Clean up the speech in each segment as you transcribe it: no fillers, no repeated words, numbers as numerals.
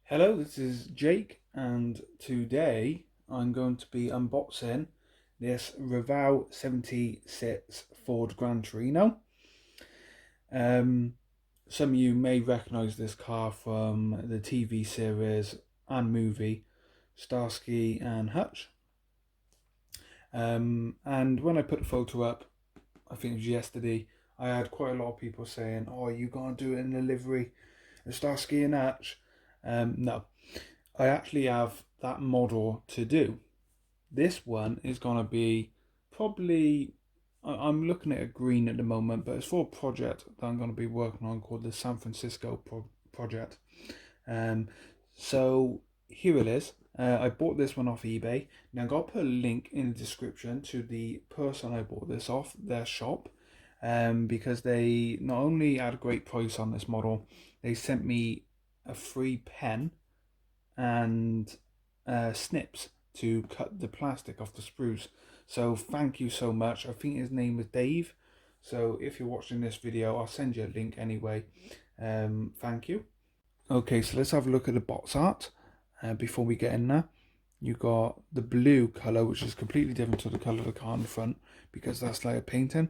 Hello, this is Jake, and today I'm going to be unboxing this Revell 76 Ford Gran Torino. Some of you may recognise this car from the TV series and movie Starsky and Hutch. And when I put the photo up, I think it was yesterday, I had quite a lot of people saying, "Oh, are you going to do it in the livery of Starsky and Hutch?" No. I actually have that model to do. This one is going to be probably, I'm looking at a green at the moment, but it's for a project that I'm going to be working on called the San Francisco project. So here it is. I bought this one off eBay. Now I've got to put a link in the description to the person I bought this off, their shop, because they not only had a great price on this model, they sent me a free pen and snips to cut the plastic off the sprues. So thank you so much. I think his name was Dave. So if you're watching this video, I'll send you a link anyway. Thank you. Okay, so let's have a look at the box art before we get in there. You got the blue colour, which is completely different to the colour of the car in the front, because that's like a painting.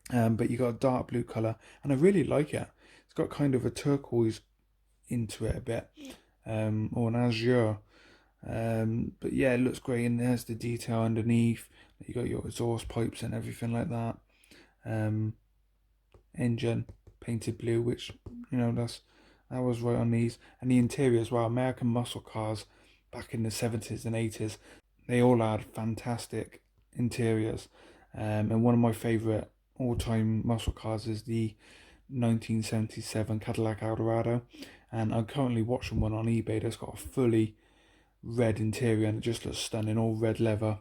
But you got a dark blue colour, and I really like it. It's got kind of a turquoise into it a bit, or an azure. But yeah, it looks great, and there's the detail underneath. You got your exhaust pipes and everything like that. Engine painted blue, which that was right on these, and the interior as well. American muscle cars back in the 70s and 80s, they all had fantastic interiors. And one of my favourite all-time muscle cars is the 1977 Cadillac Eldorado, and I'm currently watching one on eBay that's got a fully red interior and it just looks stunning, all red leather.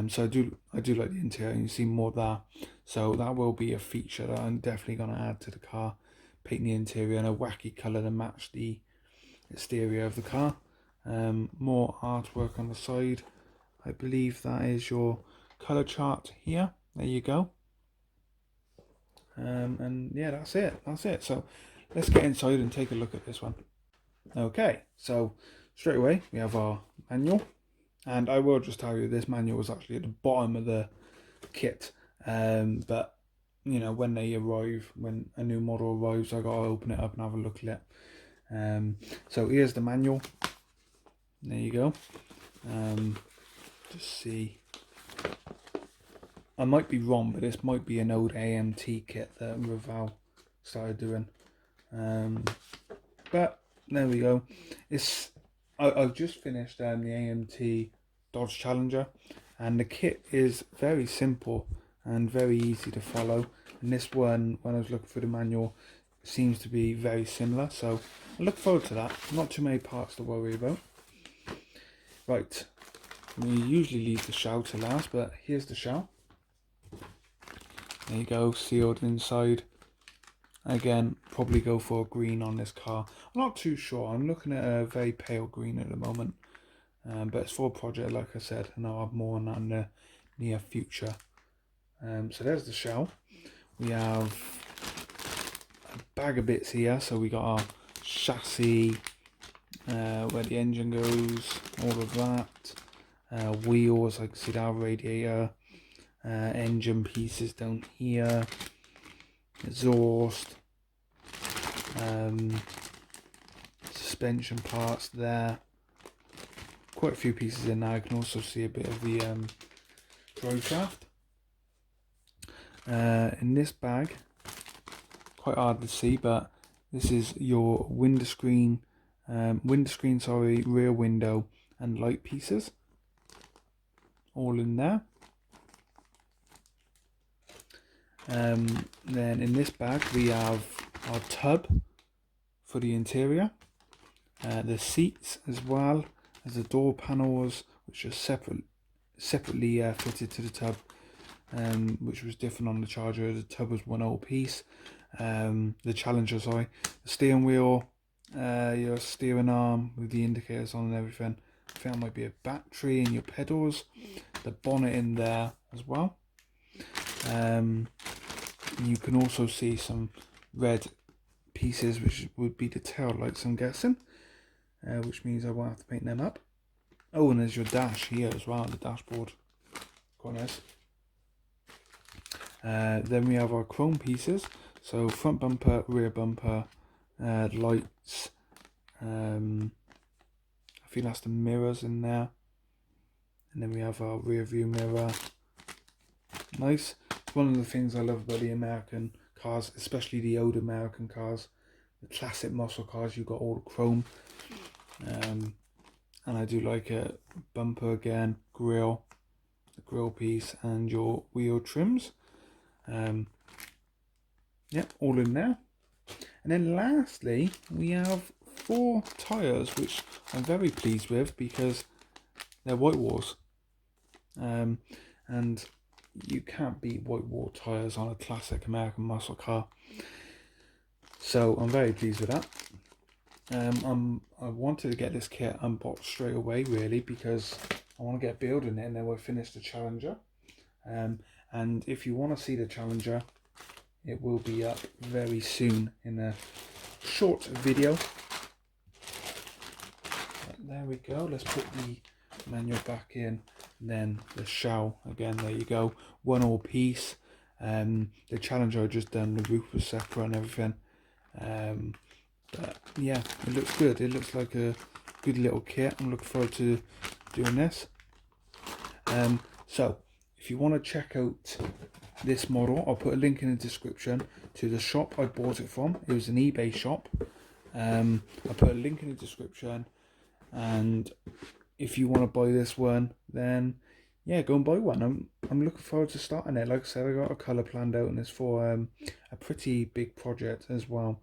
So I do like the interior, and you see more there. So that will be a feature that I'm definitely going to add to the car. Paint the interior in a wacky colour to match the exterior of the car. More artwork on the side. I believe that is your colour chart here. There you go. And yeah, that's it. So let's get inside and take a look at this one. Okay, so straight away we have our manual, and I will just tell you this manual is actually at the bottom of the kit. But when they arrive, when a new model arrives, I gotta open it up and have a look at it. So here's the manual. There you go. Just see. I might be wrong, but this might be an old AMT kit that Revell started doing. But there we go. I've just finished the AMT Dodge Challenger, and the kit is very simple and very easy to follow. And this one, when I was looking for the manual, seems to be very similar. So I look forward to that. Not too many parts to worry about. Right, we usually leave the shell to last, but here's the shell. There you go, sealed inside. Again, probably go for a green on this car. I'm not too sure. I'm looking at a very pale green at the moment. But it's for a project, like I said, and I'll have more on that in the near future. So there's the shell. We have a bag of bits here. So we got our chassis, where the engine goes, all of that. Wheels, I can see that, radiator, engine pieces down here. Exhaust, suspension parts there, quite a few pieces in there. I can also see a bit of the drive shaft. In this bag, quite hard to see, but this is your windscreen, rear window and light pieces, all in there. Then in this bag we have our tub for the interior, the seats, as well as the door panels, which are separately fitted to the tub, which was different on the Charger. The tub was one whole piece. The Challenger, sorry. The steering wheel, your steering arm with the indicators on and everything. I think that might be a battery, and your pedals. The bonnet in there as well. You can also see some red pieces, which would be the tail lights, I'm guessing. which means I won't have to paint them up. Oh, and there's your dash here as well, the dashboard. Quite nice. Then we have our chrome pieces. So front bumper, rear bumper, lights. I think that's the mirrors in there. And then we have our rear view mirror. Nice. It's one of the things I love about the American cars, especially the old American cars. The classic muscle cars, you've got all the chrome. And I do like a bumper again, grille, the grille piece, and your wheel trims. Yep, all in there. And then lastly, we have 4 tyres, which I'm very pleased with because they're white walls. And you can't beat white wall tyres on a classic American muscle car. So I'm very pleased with that. I wanted to get this kit unboxed straight away, really, because I want to get building it and then we'll finish the Challenger. And if you want to see the Challenger, it will be up very soon in a short video. But there we go. Let's put the manual back in. And then the shell again. There you go. One all piece. The Challenger I just done. The roof was separate and everything. But yeah, it looks good. It looks like a good little kit. I'm looking forward to doing this. So if you want to check out this model, I'll put a link in the description to the shop I bought it from. It was an eBay shop. I'll put a link in the description, and if you want to buy this one, then yeah, go and buy one. I'm looking forward to starting it. Like I said, I got a colour planned out, and it's for a pretty big project as well.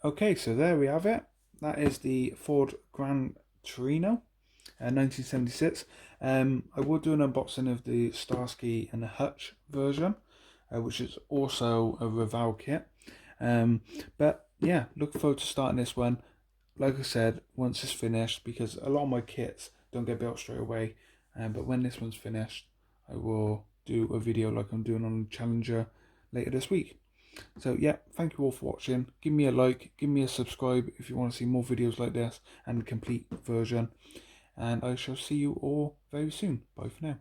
Okay, so there we have it. That is the Ford Grand Torino, 1976. I will do an unboxing of the Starsky and the Hutch version, which is also a Revell kit. But yeah, looking forward to starting this one. Like I said, once it's finished, because a lot of my kits don't get built straight away. But when this one's finished, I will do a video like I'm doing on the Challenger later this week. So yeah, thank you all for watching. Give me a like, give me a subscribe if you want to see more videos like this and the complete version. And I shall see you all very soon. Bye for now.